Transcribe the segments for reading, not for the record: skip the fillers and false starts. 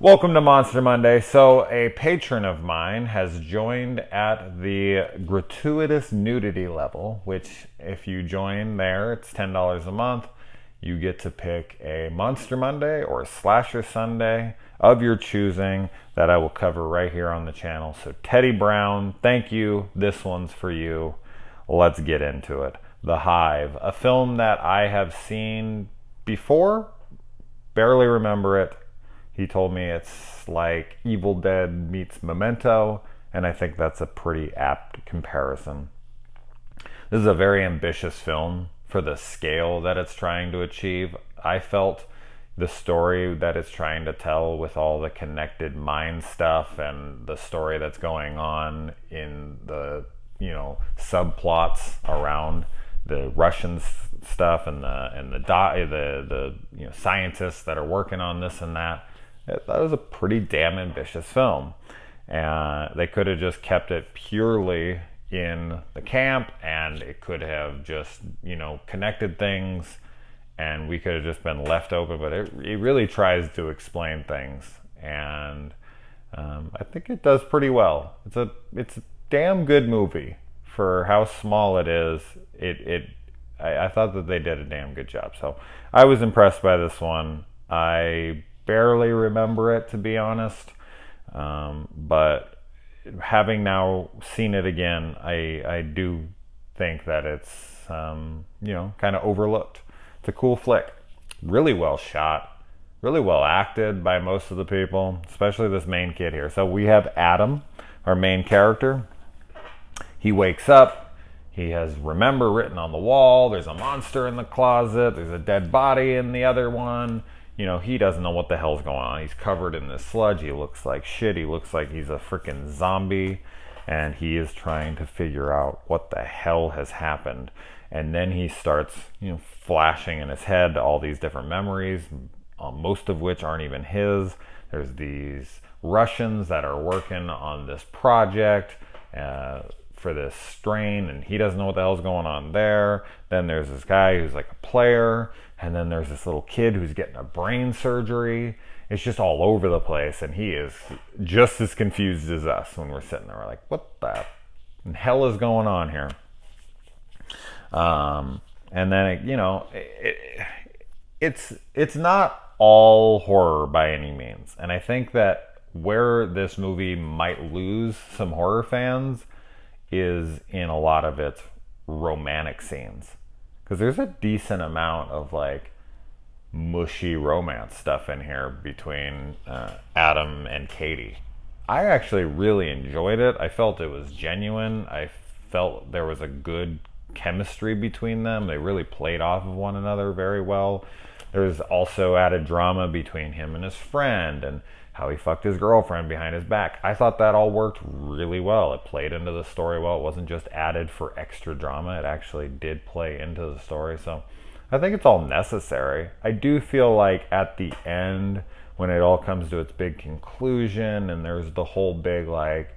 Welcome to Monster Monday. So a patron of mine has joined at the gratuitous nudity level, which if you join there, it's $10 a month. You get to pick a Monster Monday or a Slasher Sunday of your choosing that I will cover right here on the channel. So Teddy Brown, thank you. This one's for you. Let's get into it. The Hive, a film that I have seen before, barely remember it. He told me it's like Evil Dead meets Memento, and I think that's a pretty apt comparison. This is a very ambitious film for the scale that it's trying to achieve. I felt the story that it's trying to tell with all the connected mind stuff and the story that's going on in the, subplots around the Russian stuff and the scientists that are working on this and that. That was a pretty damn ambitious film. They could have just kept it purely in the camp, and it could have just, connected things, and we could have just been left open, but it really tries to explain things, and I think it does pretty well. It's a damn good movie for how small it is. I thought that they did a damn good job, so I was impressed by this one. I barely remember it, to be honest, but having now seen it again, I do think that it's kind of overlooked. It's a cool flick, really well shot, really well acted by most of the people, especially this main kid here. So we have Adam, our main character. He wakes up, he has remember written on the wall, there's a monster in the closet, there's a dead body in the other one. He doesn't know what the hell's going on. He's covered in this sludge. He looks like shit. He looks like he's a freaking zombie. And he is trying to figure out what the hell has happened. And then he starts, flashing in his head all these different memories, most of which aren't even his. There's these Russians that are working on this project for this strain, and he doesn't know what the hell's going on there. Then there's this guy who's like a player, and then there's this little kid who's getting a brain surgery. It's just all over the place, and he is just as confused as us when we're sitting there. We're like, what the hell is going on here? And then, it's not all horror by any means. And I think that where this movie might lose some horror fans is in a lot of its romantic scenes, because there's a decent amount of like mushy romance stuff in here between Adam and Katie. I actually really enjoyed it. I felt it was genuine. I felt there was a good chemistry between them. They really played off of one another very well. There's also added drama between him and his friend, and how he fucked his girlfriend behind his back. I thought that all worked really well. It played into the story well. It wasn't just added for extra drama. It actually did play into the story. So I think it's all necessary. I do feel like at the end, when it all comes to its big conclusion and there's the whole big like,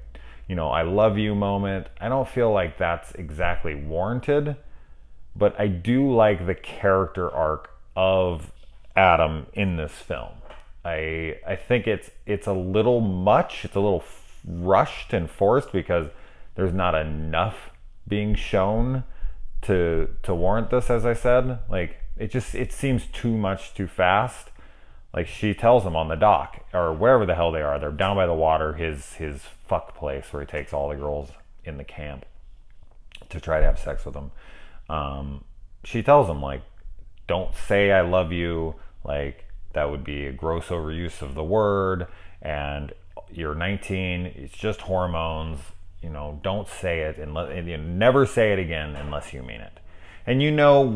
I love you moment, I don't feel like that's exactly warranted. But I do like the character arc of Adam in this film. I think it's a little much. It's a little rushed and forced because there's not enough being shown to warrant this, as I said. Like, it seems too much too fast. Like, she tells him on the dock, or wherever the hell they are, they're down by the water, his fuck place where he takes all the girls in the camp to try to have sex with them. She tells him, like, don't say I love you, like, that would be a gross overuse of the word, and you're 19, it's just hormones, don't say it, never say it again unless you mean it. And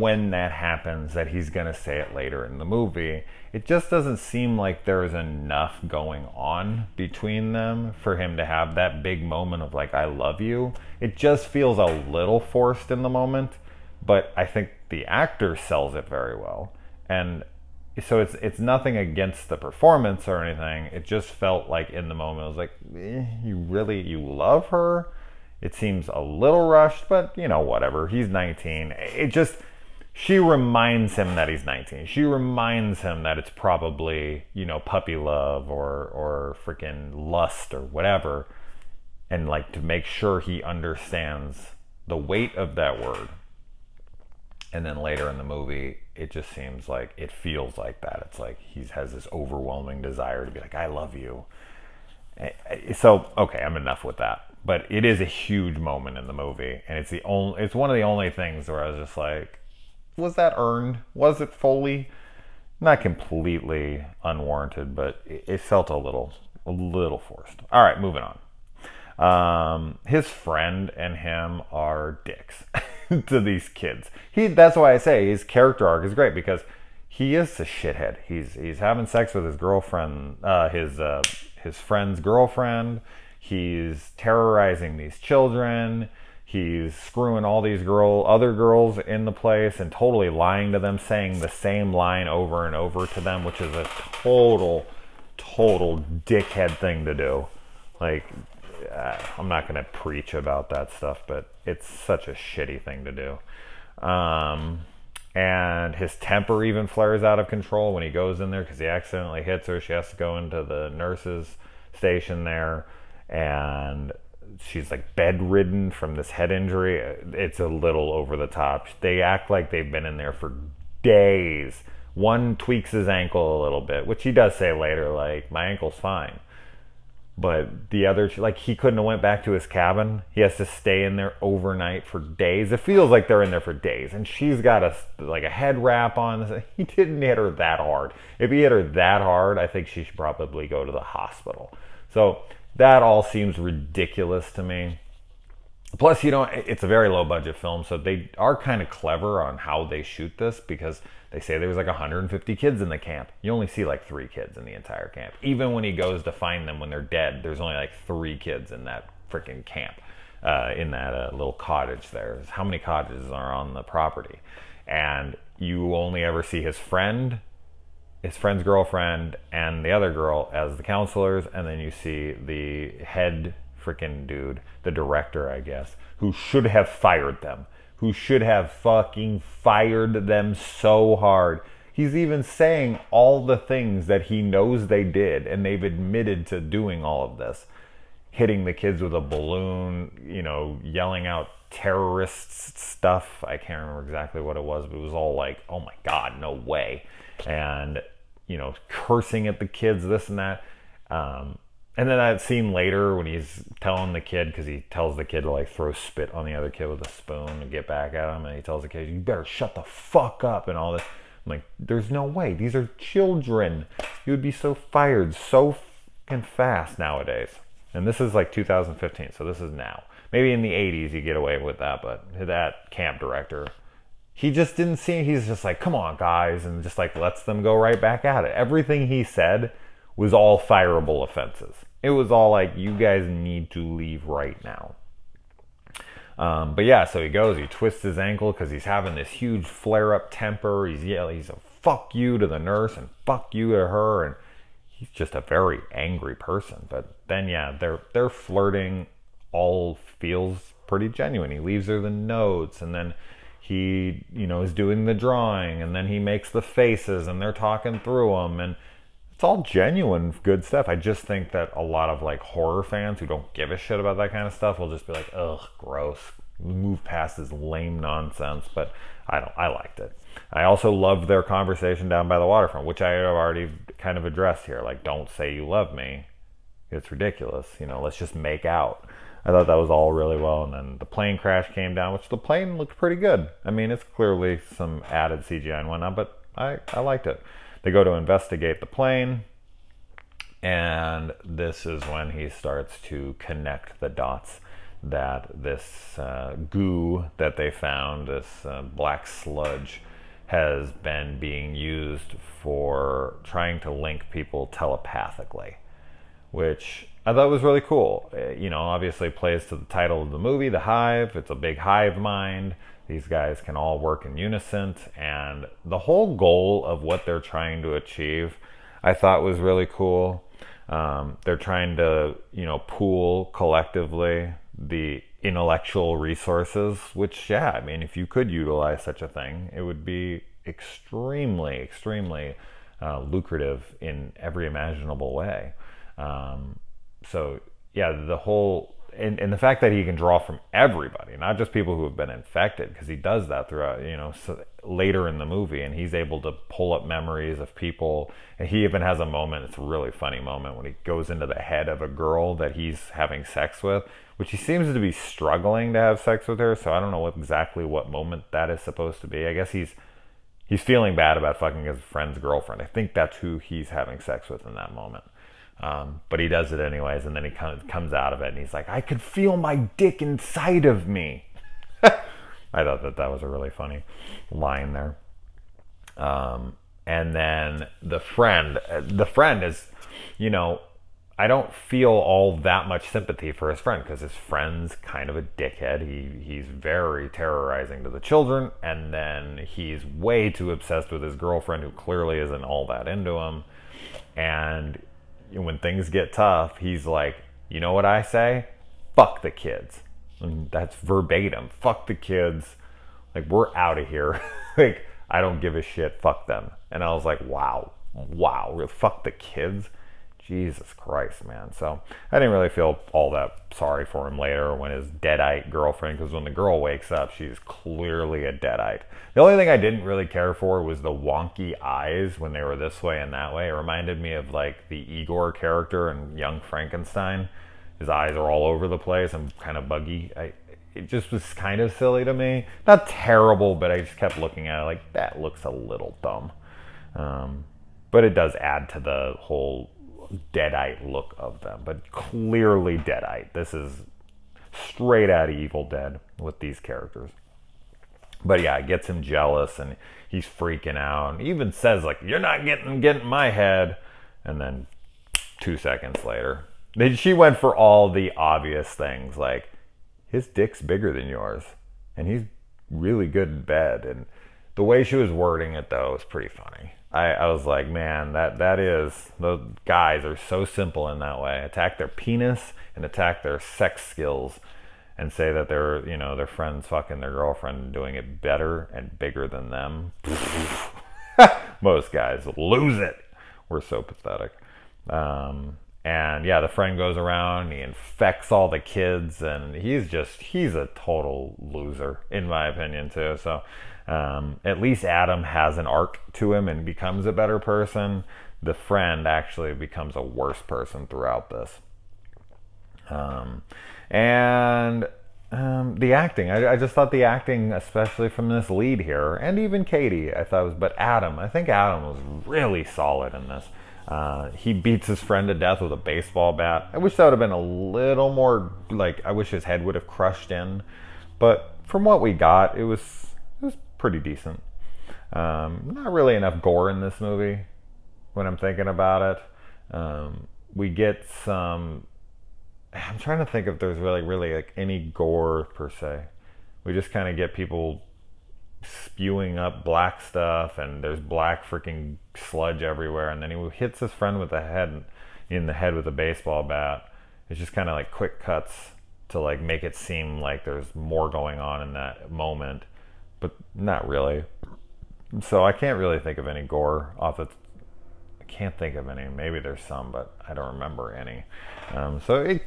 when that happens, that he's going to say it later in the movie. It just doesn't seem like there's enough going on between them for him to have that big moment of like, I love you. It just feels a little forced in the moment, but I think the actor sells it very well. And so it's nothing against the performance or anything. It just felt like in the moment, I was like, you love her? It seems a little rushed, but whatever. He's 19. she reminds him that he's 19. She reminds him that it's probably, you know, puppy love or freaking lust or whatever. And like to make sure he understands the weight of that word. And then later in the movie, it just seems like, it feels like that. It's like he has this overwhelming desire to be like, I love you. So, okay, I'm enough with that. But it is a huge moment in the movie. And it's one of the only things where I was just like, was that earned? Was it fully? Not completely unwarranted, but it felt a little forced. All right, moving on. His friend and him are dicks to these kids. That's why I say his character arc is great, because he is a shithead. He's having sex with his girlfriend, his friend's girlfriend. He's terrorizing these children. He's screwing all these other girls in the place and totally lying to them, saying the same line over and over to them, which is a total dickhead thing to do. Like, I'm not going to preach about that stuff, but it's such a shitty thing to do. And his temper even flares out of control when he goes in there because he accidentally hits her. She has to go into the nurse's station there, and she's like bedridden from this head injury. It's a little over the top. They act like they've been in there for days. One tweaks his ankle a little bit, which he does say later, like, my ankle's fine. But the other, like, he couldn't have went back to his cabin. He has to stay in there overnight for days. It feels like they're in there for days. And she's got a head wrap on. He didn't hit her that hard. If he hit her that hard, I think she should probably go to the hospital. So that all seems ridiculous to me. Plus, you know, it's a very low budget film, so they are kind of clever on how they shoot this, because they say there was like 150 kids in the camp. You only see like 3 kids in the entire camp. Even when he goes to find them when they're dead, there's only like 3 kids in that freaking camp, in that little cottage there. How many cottages are on the property? And you only ever see his friend's girlfriend, and the other girl as the counselors, and then you see the head freaking dude, the director, I guess, who should have fired them, who should have fucking fired them so hard. He's even saying all the things that he knows they did, and they've admitted to doing all of this. Hitting the kids with a balloon, you know, yelling out terrorist stuff. I can't remember exactly what it was, but it was all like, oh my God, no way. And, you know, cursing at the kids, this and that. And then that scene later when he's telling the kid, because he tells the kid to like throw spit on the other kid with a spoon and get back at him, and he tells the kid, you better shut the fuck up and all this. I'm like, there's no way. These are children. You would be so fired so fucking fast nowadays. And this is like 2015, so this is now. Maybe in the 80s you get away with that, but that camp director, he just didn't see it. He's just like, come on, guys, and just like lets them go right back at it. Everything he said was all fireable offenses. It was all like, you guys need to leave right now. But yeah, so he goes, he twists his ankle because he's having this huge flare-up temper. He's yelling, he's a fuck you to the nurse and fuck you to her, and he's just a very angry person. But then, yeah, they're flirting. All feels pretty genuine. He leaves her the notes, and then he, you know, is doing the drawing, and then he makes the faces, and they're talking through them, and it's all genuine, good stuff. I just think that a lot of like horror fans who don't give a shit about that kind of stuff will just be like, ugh, gross. Move past this lame nonsense. But I liked it. I also loved their conversation down by the waterfront, which I have already kind of addressed here. Like, don't say you love me. It's ridiculous. You know, let's just make out. I thought that was all really well. And then the plane crash came down, which the plane looked pretty good. I mean, it's clearly some added CGI and whatnot, but I liked it. They go to investigate the plane, and this is when he starts to connect the dots that this goo that they found, this black sludge, has been being used for trying to link people telepathically, which I thought was really cool. You know, obviously plays to the title of the movie, The Hive. It's a big hive mind. These guys can all work in unison, and the whole goal of what they're trying to achieve, I thought was really cool. They're trying to, you know, pool collectively the intellectual resources, which, yeah, I mean, if you could utilize such a thing, it would be extremely, extremely lucrative in every imaginable way. So, yeah, the whole, and the fact that he can draw from everybody, not just people who have been infected, because he does that throughout, so later in the movie, and he's able to pull up memories of people. And he even has a moment, it's a really funny moment, when he goes into the head of a girl that he's having sex with, which he seems to be struggling to have sex with her, so I don't know exactly what moment that is supposed to be. I guess he's feeling bad about fucking his friend's girlfriend. I think that's who he's having sex with in that moment. But he does it anyways, and then he comes out of it, and he's like, I could feel my dick inside of me. I thought that was a really funny line there. And then the friend is, I don't feel all that much sympathy for his friend, because his friend's kind of a dickhead. He's very terrorizing to the children, and then he's way too obsessed with his girlfriend, who clearly isn't all that into him. And when things get tough, he's like, you know what I say? Fuck the kids. And that's verbatim. Fuck the kids. Like, we're out of here. Like, I don't give a shit. Fuck them. And I was like, wow. Fuck the kids. Jesus Christ, man. So I didn't really feel all that sorry for him later when his deadite girlfriend, because when the girl wakes up, she's clearly a deadite. The only thing I didn't really care for was the wonky eyes when they were this way and that way. It reminded me of like the Igor character in Young Frankenstein. His eyes are all over the place and kind of buggy. It just was kind of silly to me. Not terrible, but I just kept looking at it like, that looks a little dumb. But it does add to the whole deadite look of them, but clearly deadite. This is straight out of Evil Dead with these characters. But yeah, it gets him jealous, and he's freaking out. He even says like, you're not getting my head. And then 2 seconds later, she went for all the obvious things, like, his dick's bigger than yours, and he's really good in bed. And the way she was wording it, though, was pretty funny. I was like, man, that is, the guys are so simple in that way. Attack their penis and attack their sex skills, and say that they're, their friends fucking their girlfriend and doing it better and bigger than them. Most guys lose it. We're so pathetic. And yeah, the friend goes around, he infects all the kids, and he's a total loser, in my opinion, too. So at least Adam has an arc to him and becomes a better person. The friend actually becomes a worse person throughout this. And the acting, I just thought the acting, especially from this lead here, and even Katie, I thought but I think Adam was really solid in this. He beats his friend to death with a baseball bat. I wish that would have been a little more, I wish his head would have crushed in. But from what we got, it was pretty decent. Not really enough gore in this movie when I'm thinking about it. We get some, I'm trying to think if there's really any gore per se. We just kind of get people spewing up black stuff, and there's black freaking sludge everywhere, and then he hits his friend in the head with a baseball bat. It's just kind of quick cuts to make it seem like there's more going on in that moment, but not really. So I can't really think of any gore off it. I can't think of any. Maybe there's some, but I don't remember any. So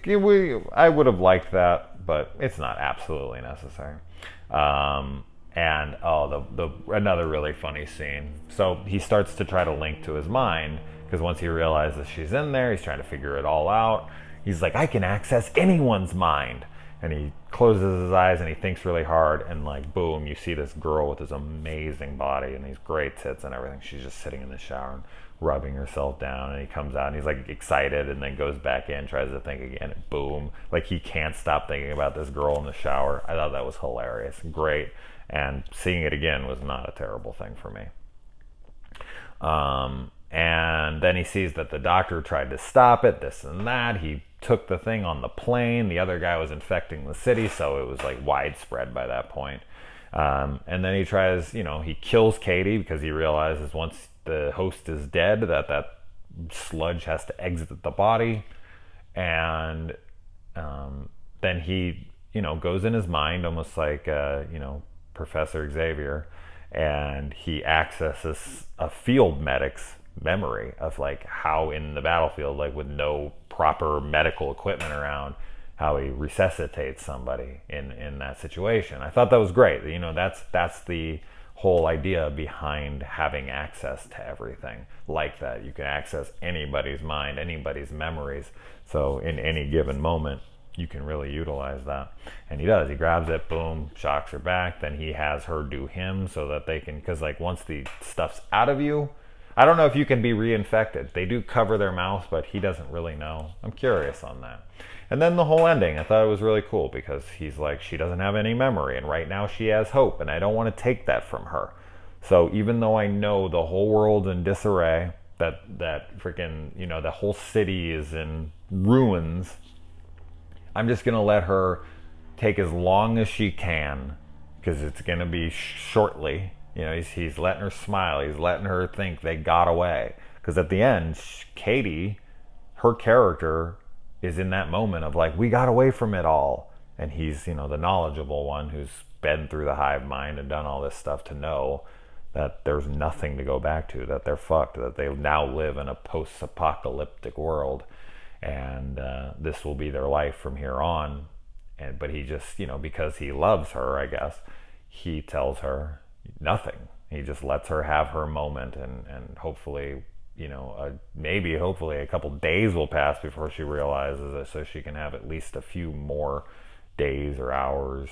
I would have liked that, but it's not absolutely necessary. And another really funny scene. So he starts to try to link to his mind, because once he realizes she's in there, he's trying to figure it all out. He's like, I can access anyone's mind. And he closes his eyes and he thinks really hard, and boom, you see this girl with this amazing body and these great tits and everything. She's just sitting in the shower and rubbing herself down, and he comes out and he's excited, and then goes back in, tries to think again, and boom, he can't stop thinking about this girl in the shower. I thought that was hilarious, great. And seeing it again was not a terrible thing for me. And then he sees that the doctor tried to stop it, this and that. He took the thing on the plane. The other guy was infecting the city, so it was widespread by that point. And then he tries, he kills Katie, because he realizes once the host is dead that sludge has to exit the body. And then he, goes in his mind, almost like, Professor Xavier, and he accesses a field medic's memory of like how in the battlefield, like with no proper medical equipment around, how he resuscitates somebody in that situation. I thought that was great. That's the whole idea behind having access to everything like that. You can access anybody's mind, anybody's memories. So in any given moment, you can really utilize that. And he does. He grabs it, boom, shocks her back. Then he has her do him so that they can, because like once the stuff's out of you, I don't know if you can be reinfected. They do cover their mouth, but he doesn't really know. I'm curious on that. And then the whole ending, I thought it was really cool because he's like, she doesn't have any memory, and right now she has hope, and I don't want to take that from her. So even though I know the whole world's in disarray, that freaking, the whole city is in ruins, I'm just going to let her take as long as she can, because it's going to be shortly. He's letting her smile. He's letting her think they got away. Because at the end, Katie, her character, is in that moment of like, we got away from it all. And he's, the knowledgeable one who's been through the hive mind and done all this stuff to know that there's nothing to go back to, that they're fucked, that they now live in a post-apocalyptic world. And this will be their life from here on. But he just, because he loves her, I guess, he tells her nothing. He just lets her have her moment, and hopefully, hopefully a couple days will pass before she realizes it, so she can have at least a few more days or hours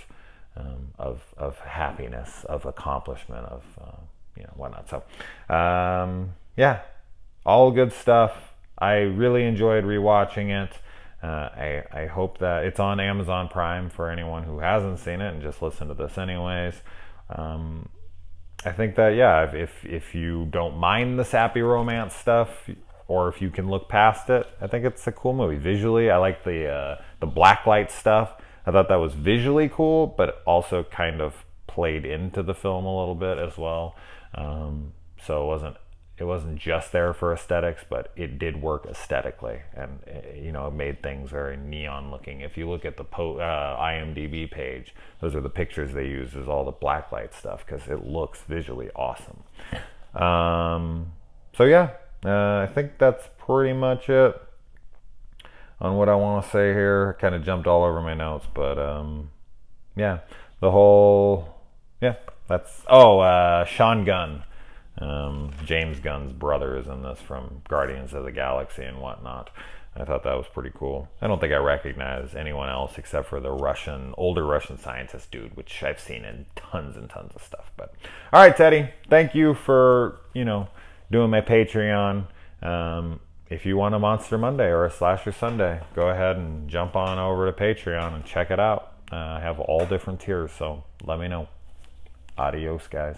of happiness, of accomplishment, of whatnot. So all good stuff. I really enjoyed rewatching it. I hope that it's on Amazon Prime for anyone who hasn't seen it and just listen to this anyways. I think that, if you don't mind the sappy romance stuff, or if you can look past it, I think it's a cool movie. Visually, I like the blacklight stuff. I thought that was visually cool, but also kind of played into the film a little bit as well. So it wasn't just there for aesthetics, but it did work aesthetically, and it made things very neon looking. If you look at the IMDb page, those are the pictures they use, is all the blacklight stuff, because it looks visually awesome. I think that's pretty much it on what I want to say here. Kind of jumped all over my notes, but Sean Gunn. James Gunn's brother is in this, from Guardians of the Galaxy and whatnot. I thought that was pretty cool. I don't think I recognize anyone else except for the older Russian scientist dude, which I've seen in tons and tons of stuff. But all right, Teddy, thank you for doing my Patreon. If you want a Monster Monday or a Slasher Sunday, go ahead and jump on over to Patreon and check it out. I have all different tiers, so let me know. Adios, guys.